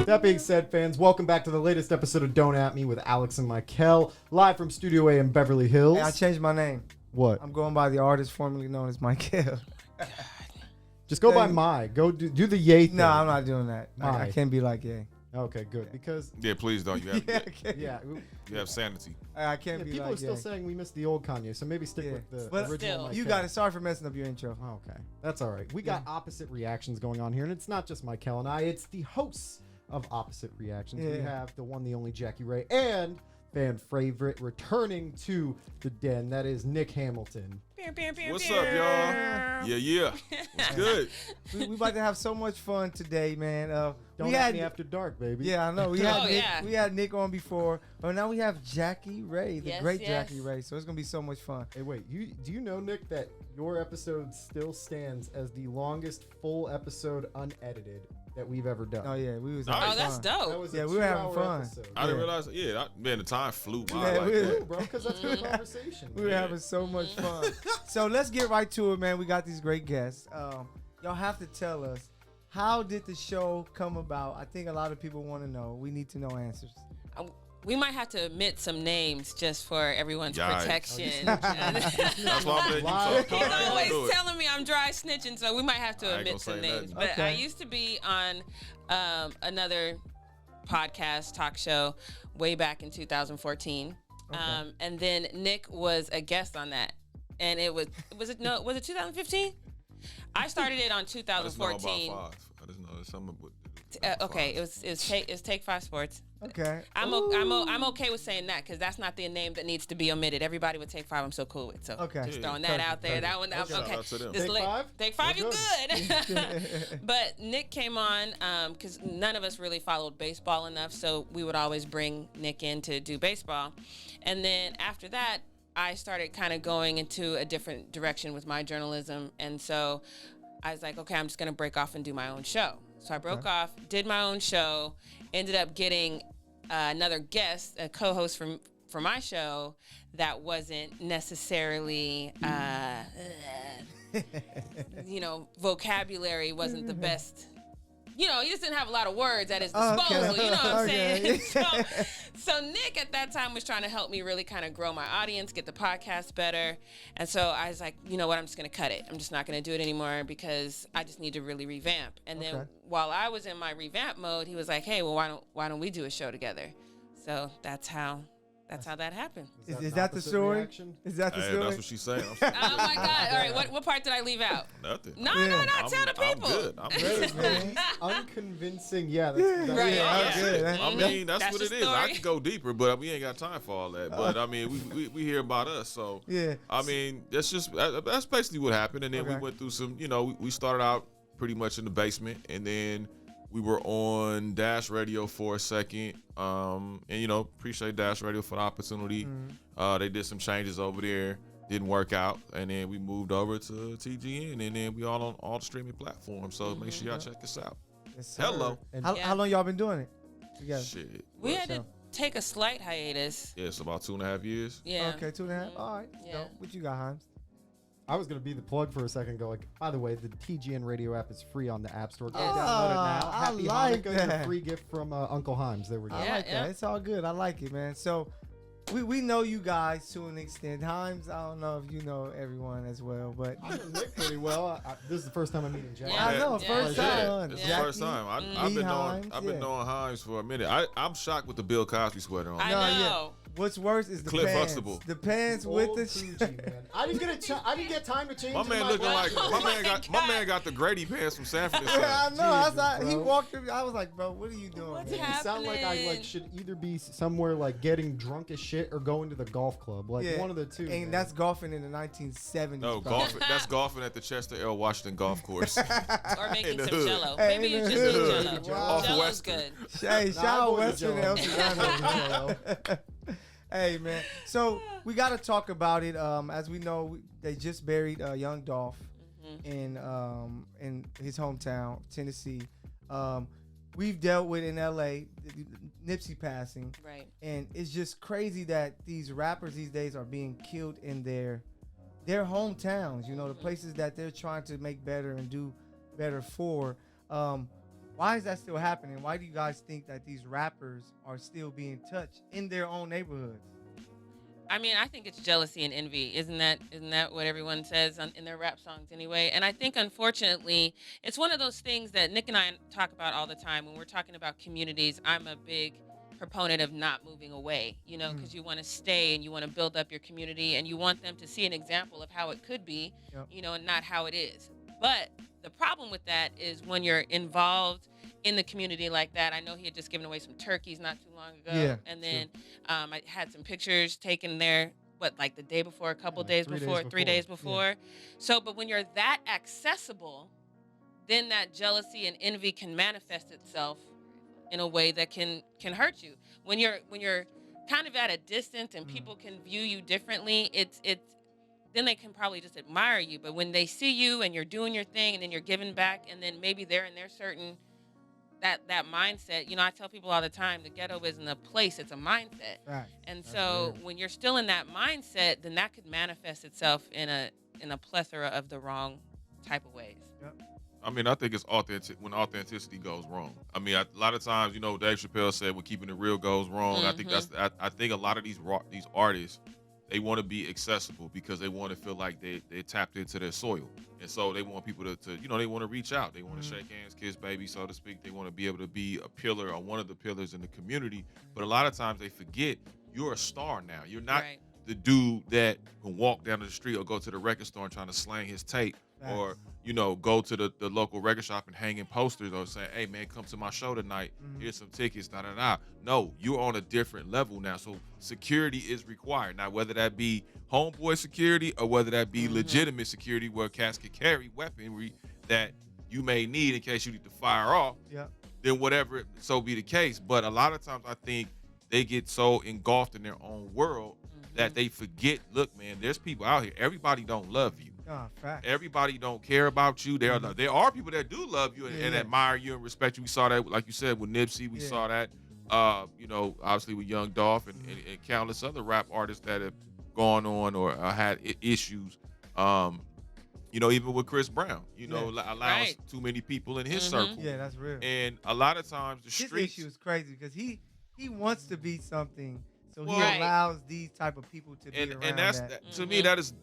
That being said, fans, welcome back to the latest episode of Don't At Me with Alex and Michael, live from Studio A in Beverly Hills. Hey, I changed my name. What? I'm going by the artist formerly known as Michael. Just go by My. Go do the Yay thing. No, I'm not doing that. My. I can't be like Ye. Okay, good. Because Yeah, please don't. You have, you have sanity. I can't be people like are still Ye. saying we missed the old Kanye, so maybe stick with the But original. still. Michael. You got it. Sorry for messing up your intro. Okay, that's all right. We got opposite reactions going on here, and it's not just Michael and I. It's the hosts of Opposite Reactions. We have the one, the only Jackie Ray, and fan favorite returning to the den. That is Nick Hamilton. What's up, y'all? Yeah. What's good? We about to have so much fun today, man. Don't we At had Me After Dark, baby. Yeah, I know. We had Oh, Nick, yeah. we had Nick on before, but now we have Jackie Ray, the Yes, great yes. Jackie Ray. So it's gonna be so much fun. Hey, wait. Do you know, Nick, that your episode still stands as the longest full episode unedited that we've ever done? Oh yeah, we was. Nice. having Oh, that's fun. That dope. was Yeah, a we were having 2-hour fun. episode. I didn't realize. Yeah, man, the time flew by Yeah, like we- that. Cool, bro, because that's good conversation. We were having so much fun. So let's get right to it, man. We got these great guests. Y'all have to tell us, how did the show come about? I think a lot of people want to know. We need to know answers. We might have to omit some names just for everyone's Yikes. protection. That's why I'm letting you Live. talk. He's I ain't always gonna do it. telling me I'm dry snitching, so we might have I to ain't omit gonna some say names. nothing. But Okay. I used to be on another podcast talk show way back in 2014, and then Nick was a guest on that, and it was it 2015? I started it on I just know about 2014. five. I just know there's something. Okay, it was Take Five Sports. Okay. I'm okay with saying that because that's not the name that needs to be omitted. Everybody with Take Five, I'm so cool with. So Okay. just throwing that out there. That one, Shout okay. out to them. This Take Five? Take Five, We're you good. But Nick came on because none of us really followed baseball enough, so we would always bring Nick in to do baseball. And then after that, I started kind of going into a different direction with my journalism, and so I was like, okay, I'm just gonna break off and do my own show. So I broke off, did my own show, ended up getting another guest, a co-host for my show that wasn't necessarily, vocabulary wasn't the best. He just didn't have a lot of words at his disposal. Okay. You know what I'm Okay. saying? So Nick at that time was trying to help me really kind of grow my audience, get the podcast better. And so I was like, you know what? I'm just going to cut it. I'm just not going to do it anymore because I just need to really revamp. And then while I was in my revamp mode, he was like, hey, well, why don't we do a show together? So that's how that happened. Is that the story? Is that the Hey, story? that's what she's saying. Oh my God. All right. What part did I leave out? Nothing. No, tell the I'm people. good. I'm good. Man, unconvincing. Yeah, that's Right. Yeah, Yeah. good. I mean, that's That's what the it is. I story. could go deeper, but we ain't got time for all that. But I mean, we hear about us, so Yeah. I mean, that's basically what happened. And then we Okay. went through some. We started out pretty much in the basement, and then we were on Dash Radio for a second. And appreciate Dash Radio for the opportunity. They did some changes over there. Didn't work out, and then we moved over to TGN, and then we all on all the streaming platforms. So make sure y'all check us out. Yes, sir. Hello. And How long y'all been doing it? together? Shit. We had to So- take a slight hiatus. Yeah, it's about 2.5 years. Yeah. Okay, 2.5. All right. Yeah. So, what you got, Himes? I was gonna be the plug for a second. Go like, by the way, the TGN Radio app is free on the App Store. Go Yes. download it now. I Happy like Hanukkah! Your that. free gift from Uncle Himes. There we go. I Yeah, like yeah. that. It's all good. I like it, man. So, we know you guys to an extent. Himes, I don't know if you know everyone as well, but I know Nick pretty well. This is the first time I'm meeting Jack. Yeah. I know, Yeah. first Yeah. time. It's Yeah. the first time. I've been knowing. I've been knowing Himes for a minute. I'm shocked with the Bill Cosby sweater on. I No, yeah. know. What's worse is the Cliff pants. Huxtable. The pants with Old the Fuji, man. I didn't get time to change. My in man looking like Oh my my man got the Grady pants from Sanford. and I Son. know. I was Jesus, like, he bro. walked through. I was like, bro, what are you doing? What's man? You sound like I happening? should either be somewhere like getting drunk as shit or going to the golf club. Like one of the two. And man. that's golfing in the 1970s. No, probably. golfing. That's golfing at the Chester L. Washington Golf Course. Or making In the some hood. jello. Hey, Maybe in you the just need hood. jello. Wow. Jello's Western. good. Hey, Nah, shout I'm out going to Western Jello. El Serrano. Hey, man. So we got to talk about it. As we know, they just buried young Dolph in his hometown, Tennessee. We've dealt with in LA Nipsey passing, Right. and it's just crazy that these rappers these days are being killed in their their hometowns, you know, the places that they're trying to make better and do better for. Why is that still happening? Why do you guys think that these rappers are still being touched in their own neighborhoods? I mean, I think it's jealousy and envy. Isn't that what everyone says in their rap songs anyway? And I think, unfortunately, it's one of those things that Nick and I talk about all the time when we're talking about communities. I'm a big proponent of not moving away, you know, because you want to stay and you want to build up your community and you want them to see an example of how it could be, you know, and not how it is. But the problem with that is when you're involved in the community like that. I know he had just given away some turkeys not too long ago. Yeah, and then I had some pictures taken there, like the day before, a couple days before, 3 days before. Yeah. So, but when you're that accessible, then that jealousy and envy can manifest itself in a way that can hurt you. When you're kind of at a distance and people can view you differently, it's then they can probably just admire you. But when they see you and you're doing your thing and then you're giving back and then maybe they're in their certain that mindset, you know, I tell people all the time, the ghetto isn't a place, it's a mindset. Right. And so when you're still in that mindset, then that could manifest itself in a plethora of the wrong type of ways. Yep. I mean, I think it's authentic when authenticity goes wrong. I mean, a lot of times, you know, Dave Chappelle said when keeping it real goes wrong. I think I think a lot of these artists, they want to be accessible because they want to feel like they tapped into their soil. And so they want people to you know, they want to reach out. They want to shake hands, kiss baby, so to speak. They want to be able to be a pillar or one of the pillars in the community. But a lot of times they forget you're a star now. You're not the dude that can walk down the street or go to the record store and trying to slang his tape or, you know, go to the local record shop and hang in posters or say, hey, man, come to my show tonight. Here's some tickets, da-da-da. No, you're on a different level now. So security is required. Now, whether that be homeboy security or whether that be legitimate security where cats can carry weaponry that you may need in case you need to fire off, then whatever, so be the case. But a lot of times I think they get so engulfed in their own world that they forget, look, man, there's people out here. Everybody don't love you. Everybody don't care about you. There are people that do love you and admire you and respect you. We saw that, like you said, with Nipsey. We saw that, you know, obviously with Young Dolph and countless other rap artists that have gone on or had issues. You know, even with Chris Brown, you know, allows too many people in his circle. Yeah, that's real. And a lot of times the streets. His issue is crazy because he wants to be something. So he allows these type of people to be around. And that's to me, that is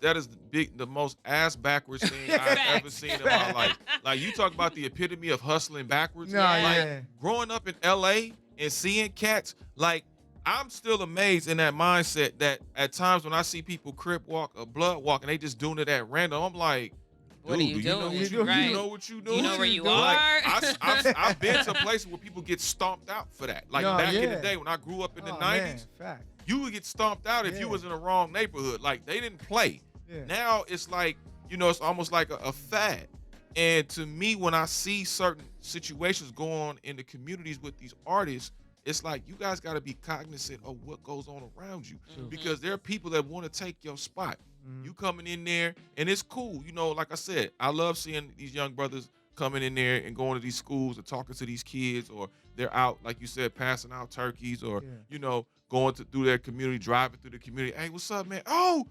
the most ass backwards thing I've ever seen in my life. Like, you talk about the epitome of hustling backwards. Growing up in LA and seeing cats, like, I'm still amazed in that mindset that at times when I see people crip walk or blood walk and they just doing it at random, I'm like, what are you doing? You know what you doing? You know where you like, are? I've been to places where people get stomped out for that. Like back in the day when I grew up in the 90s, you would get stomped out if you was in the wrong neighborhood. Like, they didn't play. Now it's like, you know, it's almost like a fad. And to me, when I see certain situations go on in the communities with these artists, it's like, you guys got to be cognizant of what goes on around you. Because there are people that want to take your spot. You coming in there, and it's cool. You know, like I said, I love seeing these young brothers coming in there and going to these schools and talking to these kids, or they're out, like you said, passing out turkeys, or, you know, going through their community, driving through the community. Hey, what's up, man? Oh,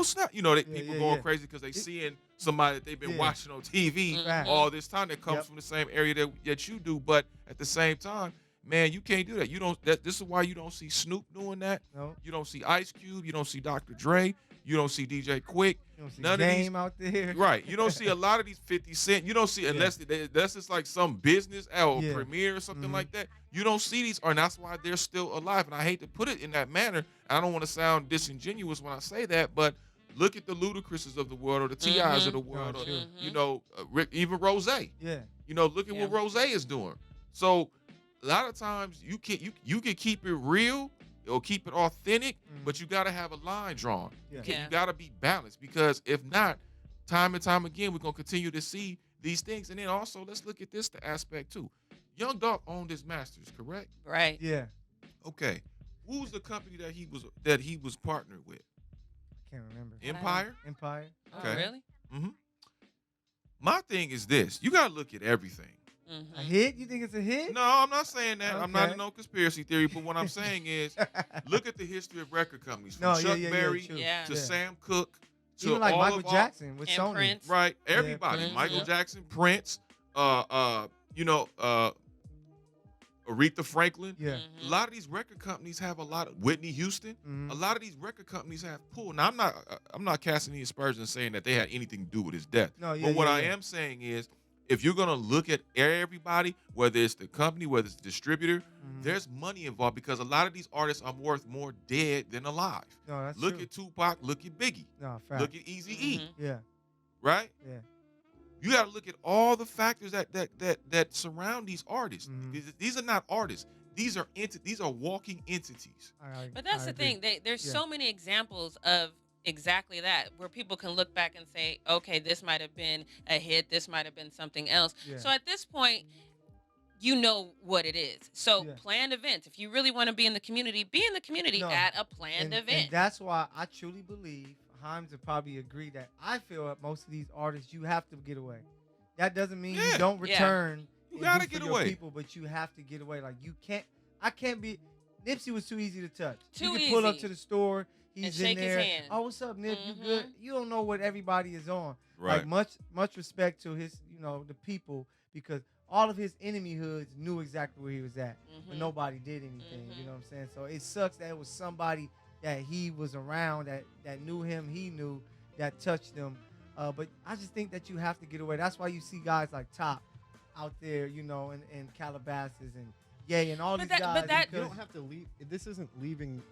snap. You know, people going crazy because they seeing somebody that they've been watching on TV all this time that comes from the same area that you do. But at the same time, man, you can't do that. You don't. This is why you don't see Snoop doing that. No. You don't see Ice Cube. You don't see Dr. Dre. You don't see DJ Quick. You don't see none Game of these out there. Right. You don't see a lot of these 50 Cent. You don't see unless that's just like some business or premiere or something like that. You don't see these, and that's why they're still alive. And I hate to put it in that manner. I don't want to sound disingenuous when I say that, but look at the Ludacris's of the world or the T.I.s of the world, or you know, even Rose. Yeah. You know, look at what Rose is doing. So a lot of times you can keep it real or keep it authentic, but you got to have a line drawn. You got to be balanced, because if not, time and time again, we're going to continue to see these things. And then also, let's look at this aspect too. Young Dolph owned his masters, correct? Right. Yeah. Okay. Who's the company that he was partnered with? I can't remember. Empire? Empire. Okay. Oh, really? Mm-hmm. My thing is this. You got to look at everything. A hit? You think it's a hit? No, I'm not saying that. Okay. I'm not in no conspiracy theory, but what I'm saying is, look at the history of record companies, from Chuck Berry to Sam Cooke to Even like all Michael of our- Jackson with And Sony. Prince. right? Everybody, Prince, Michael yeah. Jackson, Prince, Aretha Franklin. Yeah. A lot of these record companies have a lot of Whitney Houston. Mhm. A lot of these record companies have pull. Now I'm not casting any aspersions saying that they had anything to do with his death. No, yeah, But what yeah, I yeah. am saying is, if you're gonna look at everybody, whether it's the company, whether it's the distributor, Mhm. there's money involved because a lot of these artists are worth more dead than alive. No, that's Look true. at Tupac, look at Biggie, No, fact. look at Eazy-E, Mhm. Yeah. right? Yeah. You got to look at all the factors that surround these artists. Mhm. These are not artists. These are these are walking entities. But that's I the agree. thing. There's Yeah. so many examples of exactly that, where people can look back and say, okay, this might have been a hit. This might have been something else. Yeah. So at this point, you know what it is. So Yeah. planned events. If you really want to be in the community No. at a planned event. And that's why I truly believe Himes would probably agree that I feel that most of these artists, you have to get away. That doesn't mean you Yeah. don't Yeah. return. You and gotta do for get your away. people, but you have to get away. Like I can't be. Nipsey was too easy to touch. Too you can pull up easy. to the store. He's And shake in his there. hand. Oh, what's up, Nip? You Mhm. good? You don't know what everybody is on. Right. Like much respect to his, the people, because all of his enemy hoods knew exactly where he was at, but Mhm. nobody did anything. You Mhm. know what I'm saying? So it sucks that it was somebody that he was around that knew him, he knew, that touched him. But I just think that you have to get away. That's why you see guys like Top out there, in Calabasas and Ye and all But these that- guys. but that- You because- don't have to leave. This isn't leaving.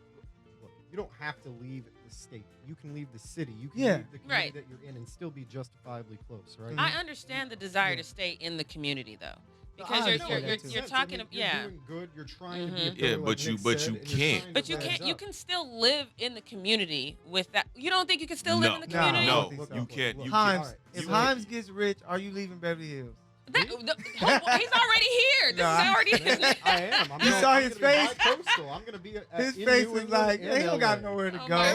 Look, you don't have to leave the state. You can leave the city. You can Yeah. leave the community Right. that you're in and still be justifiably close, right? I understand the desire Yeah. to stay in the community though, No, I because understand you're that you're, too. you're Makes sense. talking. I mean, Yeah. You're doing good. You're trying to be a Mhm. Yeah, pillar, but like you- Nick but said, you and you're can't. trying But to you rise can't. You up. can still live in the community with that. You don't think you can still live in the No, community? I don't No, think so. you can't. You Look, can't. Himes, Alright, if so- Himes gets rich, are you leaving Beverly Hills? He's already here. This No, is already his. I am. I'm You gonna- saw I'm his gonna be face? bi-coastal. I'm gonna be. His in face New is England like, and he don't got LA. nowhere to Oh go. my Hey,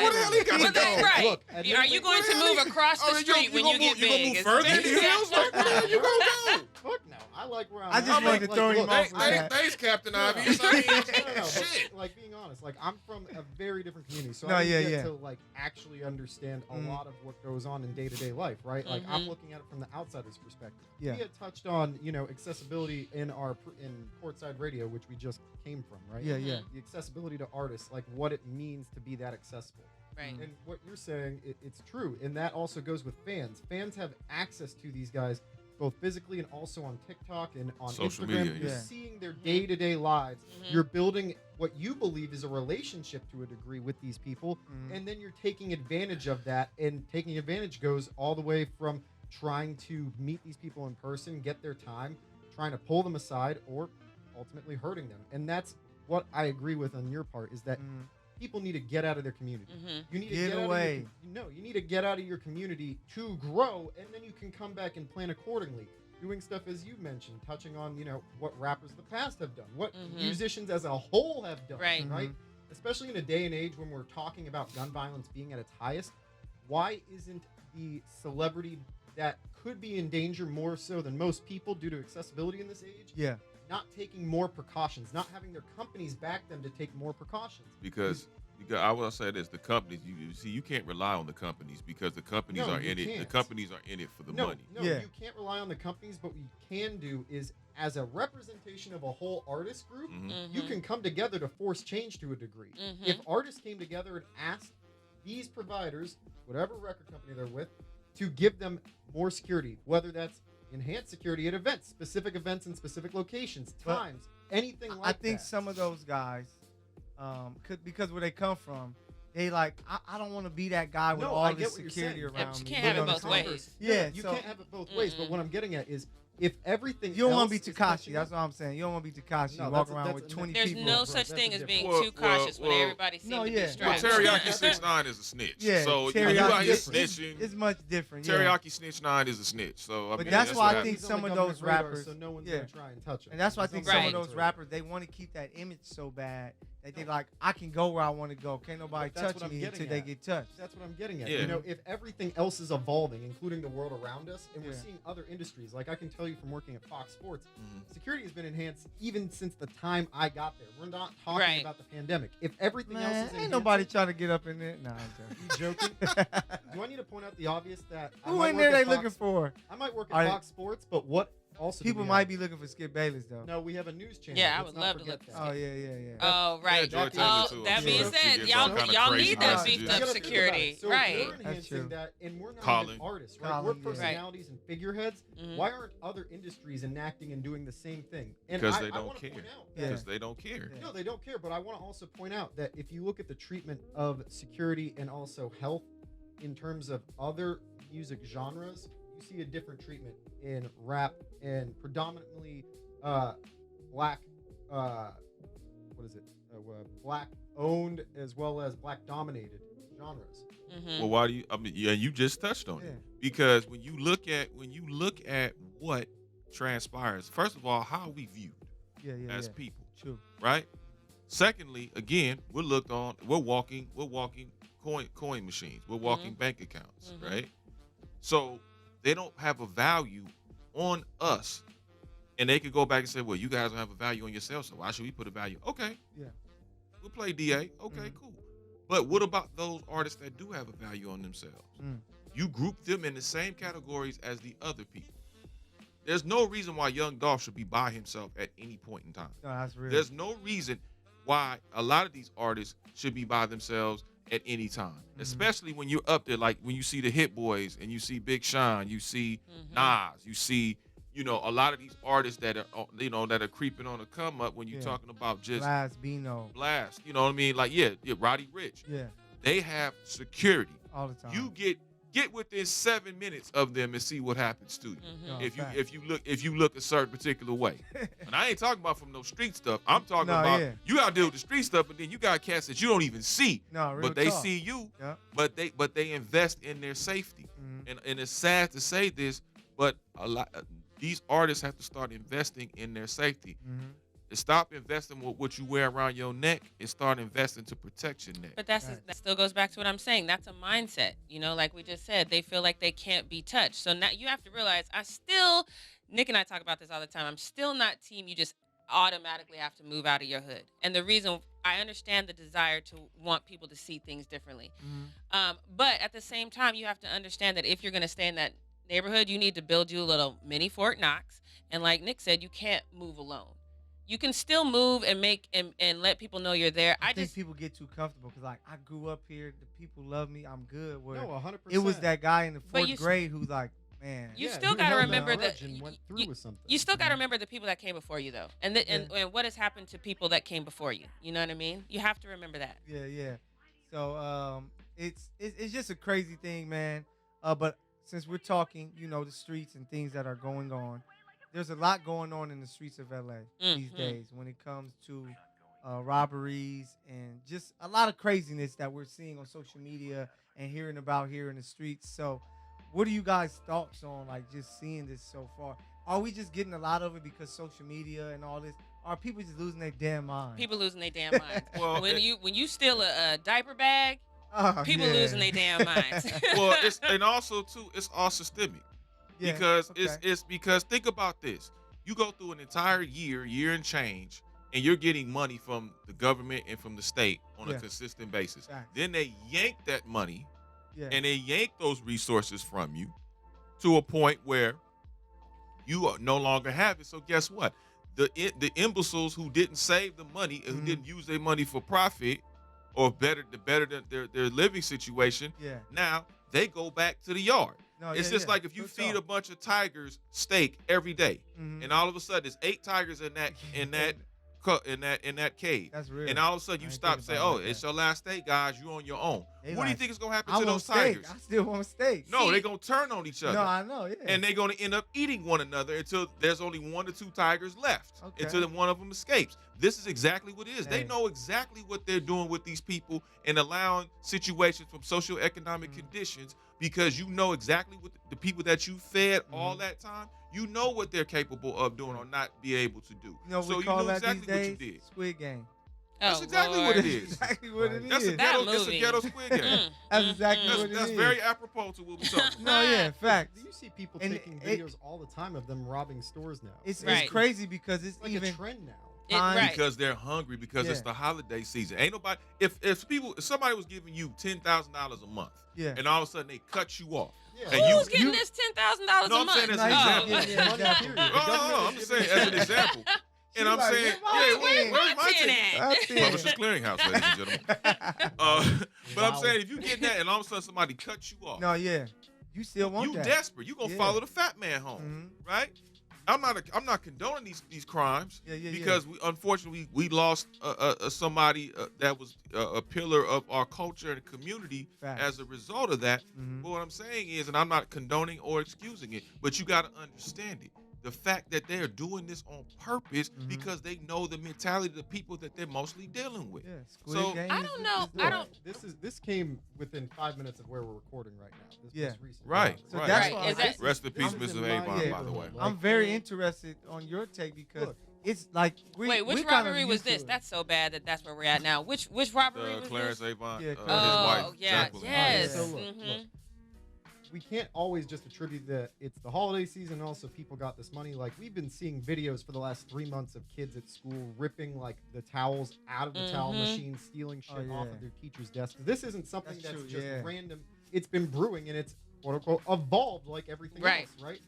what the hell he got to But then, go? right. Look, at the Are end you of going the to day- move across the street when you get You gonna big? move It's- further in the hills? Like, where you gonna go? Fuck no. I like where I'm I at. just wanted to throw him look, off with I- that. Thanks, Captain Ivy. No, It's like, no, but, shit. like being honest, like I'm from a very different community, so No, I didn't yeah, get yeah. to like actually understand a Mhm. lot of what goes on in day-to-day life, right? Like I'm Mhm. looking at it from the outsider's perspective. Yeah. We had touched on, accessibility in in courtside radio, which we just came from, right? Yeah, yeah. The accessibility to artists, like what it means to be that accessible. Right. And what you're saying, it's true, and that also goes with fans. Fans have access to these guys both physically and also on TikTok and on Social Instagram. media, You're yeah. seeing their day-to-day lives. Mhm. You're building what you believe is a relationship to a degree with these people, Mhm. and then you're taking advantage of that. And taking advantage goes all the way from trying to meet these people in person, get their time, trying to pull them aside, or ultimately hurting them. And that's what I agree with on your part, is that Mhm. people need to get out of their community. Mhm. You need to Get get away. Out of your, no, you need to get out of your community to grow, and then you can come back and plan accordingly. Doing stuff as you mentioned, touching on what rappers of the past have done, what Mhm. musicians as a whole have done, Right. right? Mhm. Especially in a day and age when we're talking about gun violence being at its highest. Why isn't the celebrity that could be in danger more so than most people due to accessibility in this age Yeah. not taking more precautions, not having their companies back them to take more precautions? Because I will say this: the companies, you see, you can't rely on the companies because the companies No, are you in it. The can't. companies are in it for the No, money. no, Yeah. you can't rely on the companies, but what you can do is, as a representation of a whole artist group, Mhm. you can come together to force change to a degree. Mhm. If artists came together and asked these providers, whatever record company they're with, to give them more security, whether that's enhanced security at events, specific events in specific locations, But times, anything like I think that. some of those guys, because where they come from, they like, I don't want to be that guy with No, all I this get what you're security saying. around But you me. can't You have know it what both I'm saying? ways. Yeah, you so- can't have it both ways. But Mm-mm. what I'm getting at is, if everything You don't want to be else is Takashi. catching That's up- what I'm saying. You don't want to be Takashi. No, Walk that's a- around that's with a- 20 There's people. no bro, such that's thing a as being Well, too cautious when well, everybody seems no, to yeah. be strapped. Well, Teriyaki Snitch 9 is a snitch. Yeah, So you teriyaki out here is- snitching. It's much different. Yeah. Teriyaki Snitch 9 is a snitch. So I But mean, that's why what I think He's on some the of government those radar, rappers- so no one's yeah. gonna try and touch him. And that's why I He's think on some Right. of government those radar. rappers, they want to keep that image so bad They think like I can go where I want to go. Can't nobody But that's touch what I'm me getting until they at. get touched. That's what I'm getting at. Yeah. You know, if everything else is evolving, including the world around us, and we're Yeah. seeing other industries, like I can tell you from working at Fox Sports, Mhm. security has been enhanced even since the time I got there. We're not talking Right. about the pandemic. If everything else Man, is ain't enhancing, nobody trying to get up in there. Nah, I'm you joking? joking. Do I need to point out the obvious that I Who might in work there they at Fox- looking for? I might work Are at they- Fox Sports, but what also do People we might have? be looking for Skip Bayless though. No, we have a news channel. Yeah, I Let's would not love to forget look for that. Oh yeah. Oh, right. Joy Taylor, Oh, too, I'm that sure. being She said, gets y'all some kinda y'all crazy need that messages. beefed You up gotta think about security, it. So right? We're That's enhancing true. that, and we're not Colin. even artists, right? Colin, We're yeah. personalities and figureheads. Mhm. Why aren't other industries enacting and doing the same thing? And Because I they don't wanna care. point out Yeah. that- Because they don't care. Yeah. No, they don't care. But I want to also point out that if you look at the treatment of security and also health in terms of other music genres, you see a different treatment in rap and predominantly black. What is it? Black owned as well as black dominated genres. Mhm. Well, why do you? I mean, yeah, you just touched on Yeah. it because when you look at what transpires, first of all, how are we viewed Yeah. as people, True. right? Secondly, again, we're walking coin machines. We're walking bank accounts, Mhm. right? So they don't have a value on us. And they could go back and say, well, you guys don't have a value on yourself, so why should we put a value? Okay. Yeah. We'll play DA. Okay, Mhm. cool. But what about those artists that do have a value on themselves? Mm. You group them in the same categories as the other people. There's no reason why Young Dolph should be by himself at any point in time. No, that's real. There's no reason why a lot of these artists should be by themselves at any time, especially when you're up there, like when you see the Hit Boys and you see Big Sean, you see Mhm. Nas, you see, a lot of these artists that are, that are creeping on the come up when you're Yeah. talking about just Blast, Bino. blast, you know what I mean? Like, yeah, Roddy Ricch. Yeah, They have security. all the time. You get within 7 minutes of them and see what happens to you. Mhm. No, If facts. you look a certain particular way. And I ain't talking about from no street stuff. I'm talking No, about yeah. you gotta deal with the street stuff, but then you got cats that you don't even see. No, real But they talk. see you, Yeah. but they invest in their safety. Mhm. And it's sad to say this, but these artists have to start investing in their safety. Mhm. To stop investing with what you wear around your neck and start investing to protect your neck. But Right. that still goes back to what I'm saying. That's a mindset. Like we just said, they feel like they can't be touched. So now you have to realize, Nick and I talk about this all the time. I'm still not team you just automatically have to move out of your hood. And the reason I understand the desire to want people to see things differently. Mhm. But at the same time, you have to understand that if you're going to stay in that neighborhood, you need to build you a little mini Fort Knox. And like Nick said, you can't move alone. You can still move and make and let people know you're there. I think people get too comfortable because like I grew up here, the people love me, I'm good. Where No, 100%. it was that guy in the But fourth grade who's like, man, You Yeah, still who gotta held that remember grudge that and went through you- with something. you still got to remember the people that came before you, though, and what has happened to people that came before you. You know what I mean? You have to remember that. yeah. So it's just a crazy thing, man. But since we're talking, the streets and things that are going on, there's a lot going on in the streets of LA these Mhm. days when it comes to robberies and just a lot of craziness that we're seeing on social media and hearing about here in the streets. So, what are you guys' thoughts on like just seeing this so far? Are we just getting a lot of it because social media and all this? Are people just losing their damn mind? People losing their damn minds. Well, when you steal a diaper bag, Oh, people yeah. losing their damn minds. Well, and also too, it's all systemic. Yeah, Because okay. it's because think about this. You go through an entire year and change, and you're getting money from the government and from the state on Yeah. a consistent basis. Facts. Then they yank that money Yeah. and they yank those resources from you to a point where you no longer have it. So guess what? The imbeciles who didn't save the money and who Mhm. didn't use their money for profit or better their living situation, Yeah. now they go back to the yard. No, It's yeah, just yeah. like if you Good feed talk. a bunch of tigers steak every day, Mhm. and all of a sudden there's 8 tigers in that cage, That's real. and all of a sudden I you ain't stop and thinking say, about it "Oh, like it's that. your last day, guys. You on your own." They What do you like, think is gonna happen I to want those steak. tigers? I still want steak. No, See- they're gonna turn on each other. No, I know. Yeah. And they're going to end up eating one another until there's only 1 or 2 tigers left, Okay. until one of them escapes. This is exactly what it is. They Hey. know exactly what they're doing with these people and allowing situations from socioeconomic Mhm. conditions, because you know exactly what the people that you fed all Mhm. that time, you know what they're capable of doing or not be able to do. You know what so we call you know that exactly these days? what you did. Squid Game. That's Oh, exactly Lord. what it That's is. exactly what it That's a is. ghetto. That It's a movie. ghetto Squid Game. That's exactly what it That's is. very apropos to what we talking about. No, yeah, facts. You see people And taking it- videos all the time of them robbing stores now. It's Right. crazy because it's like even a trend now. Right. Because they're hungry, because it's Yeah. the holiday season. Ain't nobody. If somebody was giving you $10,000 a month, Yeah. and all of a sudden they cut you off, Yeah. and you Who's getting this $10,000 No, a I'm month? saying as No, an he's example. not getting Money, Yeah. period. The Oh, government no, is I'm just giving saying as an example. And I'm like, saying, where's yeah, my tin? where's my 10 tin? at? That's it. Publishers Clearinghouse, ladies and gentlemen. But I'm Wow. saying if you get that and all of a sudden somebody cuts you off, No, yeah. You still want you that. desperate. You gonna Yeah. follow the fat man home, right? I'm not condoning these crimes Yeah, yeah, yeah. because unfortunately we lost somebody that was a pillar of our culture and community Facts. as a result of that. Mhm. But what I'm saying is, and I'm not condoning or excusing it, but you got to understand it. The fact that they're doing this on purpose Mhm. because they know the mentality of the people that they're mostly dealing with. Yeah, Squid So- Game I is- don't know. is I dope. don't. This came within 5 minutes of where we're recording right now. This Yeah. most recent Right, robbery. So right. that's Right, why is that- Rest in peace, I'm just Mr. in my Avon, by the way. neighborhood, I'm very interested on your take because Look. it's like Wait, which we're kind of robbery was used to this? it. That's so bad that's where we're at now. Which robbery was Clarence this? Avon, Yeah, his Clarence. wife, yeah, Jacqueline. yes. So look, Mhm. we can't always just attribute that it's the holiday season and also people got this money. Like, we've been seeing videos for the last 3 months of kids at school ripping like the towels out of the towel Mhm. machine, stealing shit Oh, off yeah. of their teachers' desks. This isn't something That's that's true, just yeah. random. It's been brewing and it's quote unquote evolved like everything Right. else, right?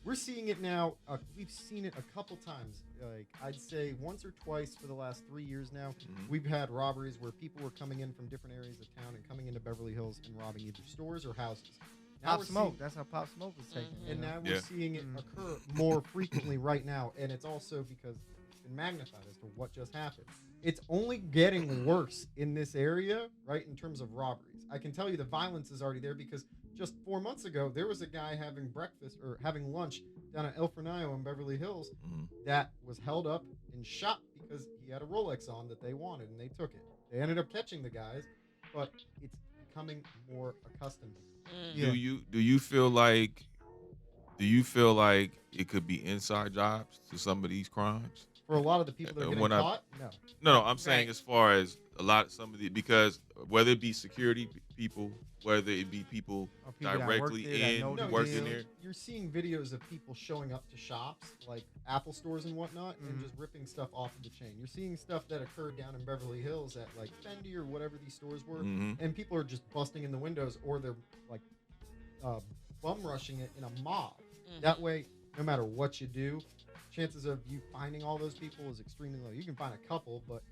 We're seeing it now. We've seen it a couple times. Like, I'd say once or twice for the last 3 years now. Mhm. We've had robberies where people were coming in from different areas of town and coming into Beverly Hills and robbing either stores or houses. Now Pop we're Smoke. seeing- That's how Pop Smoke was taken. Mhm. you and know? now we're Yeah. seeing it Mm. occur more frequently right now, and it's also because it's been magnified as to what just happened. It's only getting worse in this area, right, in terms of robberies. I can tell you the violence is already there because just 4 months ago, there was a guy having breakfast or having lunch down at El Fornillo in Beverly Hills Mhm. that was held up and shot because he had a Rolex on that they wanted, and they took it. They ended up catching the guys, but it's becoming more accustomed. Mm. Yeah. Do you feel like it could be inside jobs to some of these crimes? For a lot of the people that are And getting when I- caught, no. No, I'm saying Right. as far as some of the, because whether it be security people, whether it be people Or people that work directly there that in know the working deal. there. You're seeing videos of people showing up to shops like Apple stores and whatnot and Mhm. just ripping stuff off of the chain. You're seeing stuff that occurred down in Beverly Hills at like Fendi or whatever these stores were, Mhm. and people are just busting in the windows or they're like bum rushing it in a mob. Mhm. That way, no matter what you do, chances of you finding all those people is extremely low. You can find a couple, but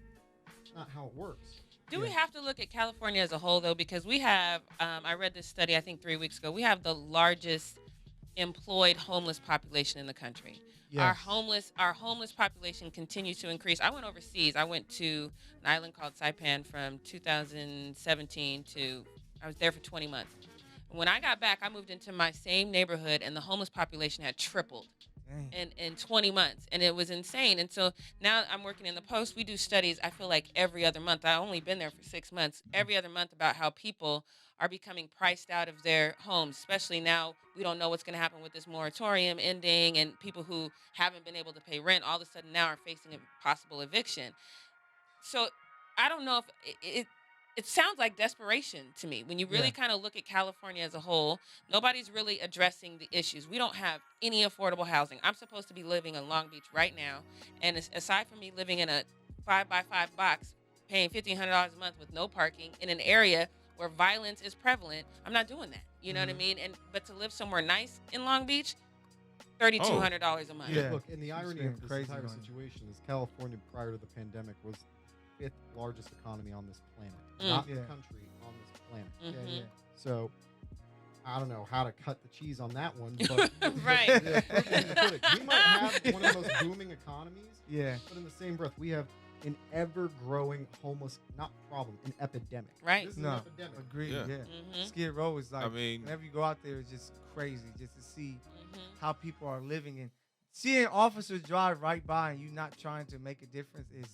it's not how it works. Do we have to look at California as a whole, though? Because we have, I read this study, I think 3 weeks ago, we have the largest employed homeless population in the country. Our homeless population continues to increase. I went overseas. I went to an island called Saipan from 2017 I was there for 20 months. When I got back, I moved into my same neighborhood, and the homeless population had tripled Dang. in 20 months, and it was insane. And so now I'm working in the Post. We do studies, I feel like every other month. I've only been there for 6 months. Every other month about how people are becoming priced out of their homes, especially now we don't know what's going to happen with this moratorium ending, and people who haven't been able to pay rent all of a sudden now are facing a possible eviction. So I don't know if it sounds like desperation to me when you really Yeah. kind of look at California as a whole. Nobody's really addressing the issues. We don't have any affordable housing. I'm supposed to be living in Long Beach right now, and aside from me living in a 5x5 box, paying $1,500 a month with no parking in an area where violence is prevalent, I'm not doing that. You know what I mean? But to live somewhere nice in Long Beach, $3,200 a month. Yeah. Look, and the irony spending of this crazy entire money. situation is California, prior to the pandemic, was the 5th largest economy on this planet, Mm. not the Yeah. country, on this planet. Mhm. Yeah, yeah. So I don't know how to cut the cheese on that one, but Right. yeah, put it. We might have one of the most booming economies, Yeah. but in the same breath, we have an ever-growing homeless, not problem, an epidemic. Right. This is No. an epidemic. Agreed. Yeah. Yeah. Mhm. Skid Row is like, I mean, whenever you go out there, it's just crazy just to see Mhm. how people are living and seeing officers drive right by and you not trying to make a difference is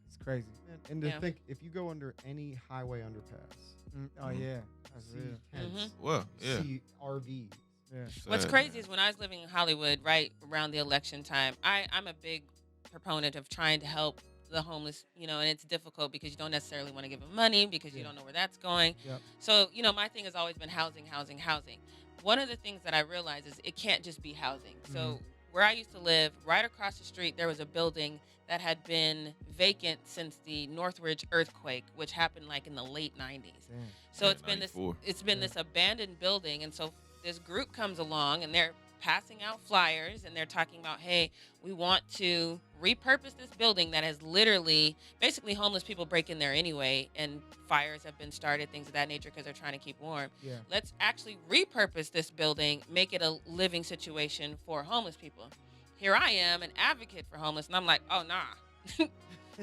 it's crazy. And to Yeah. think, if you go under any highway underpass, Oh Mhm. yeah, that's see real. tents, well, yeah. see RVs. Yeah. What's Sad, crazy man. is when I was living in Hollywood, right around the election time, I'm a big proponent of trying to help the homeless, and it's difficult because you don't necessarily want to give them money because you don't know where that's going. Yep. So, my thing has always been housing, housing, housing. One of the things that I realized is it can't just be housing. So where I used to live, right across the street, there was a building that had been vacant since the Northridge earthquake, which happened like in the late 90s. Damn. So Yeah, it's been 94. this abandoned building, and so this group comes along and they're passing out flyers and they're talking about, hey, we want to repurpose this building that has literally, basically homeless people break in there anyway, and fires have been started, things of that nature, because they're trying to keep warm. Yeah. Let's actually repurpose this building, make it a living situation for homeless people. Here I am, an advocate for homeless, and I'm like, oh, nah,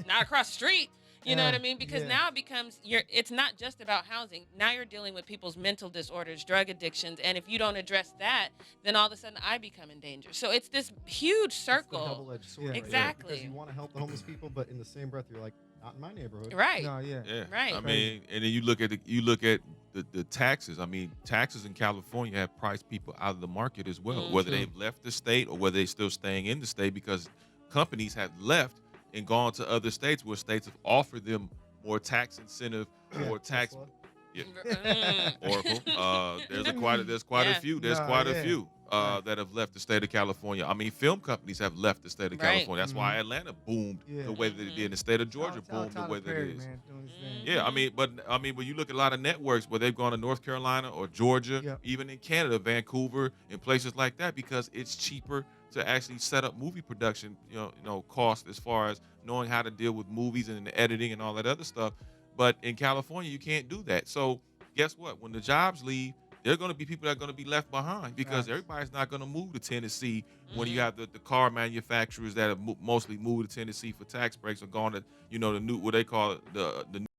not across the street. You know what I mean? Because now it becomes, it's not just about housing. Now you're dealing with people's mental disorders, drug addictions. And if you don't address that, then all of a sudden I become in danger. So it's this huge It's the circle. double-edged sword. Yeah. Right there, Exactly. because you want to help the homeless people, but in the same breath, you're like, not in my neighborhood. Right. No, yeah. Yeah. Right. I mean, and then you look at the taxes. I mean, taxes in California have priced people out of the market as well, whether True. they've left the state or whether they're still staying in the state, because companies have left and gone to other states where states have offered them more tax incentive, more tax. Tesla. Oracle. There's quite a Yeah. few. There's Nah, quite yeah. a few that have left the state of California. I mean, film companies have left the state of Right. California. That's why Atlanta boomed the way that it did. The state of Georgia boomed the way that it is. Man, doing his thing. Yeah, I mean, when you look at a lot of networks where they've gone to North Carolina or Georgia, Yep. even in Canada, Vancouver, and places like that, because it's cheaper to actually set up movie production, cost, as far as knowing how to deal with movies and the editing and all that other stuff. But in California, you can't do that. So guess what? When the jobs leave, there are going to be people that are going to be left behind, because Facts. everybody's not going to move to Tennessee when you have the car manufacturers that have mostly moved to Tennessee for tax breaks, or gone to, the new, what they call it, the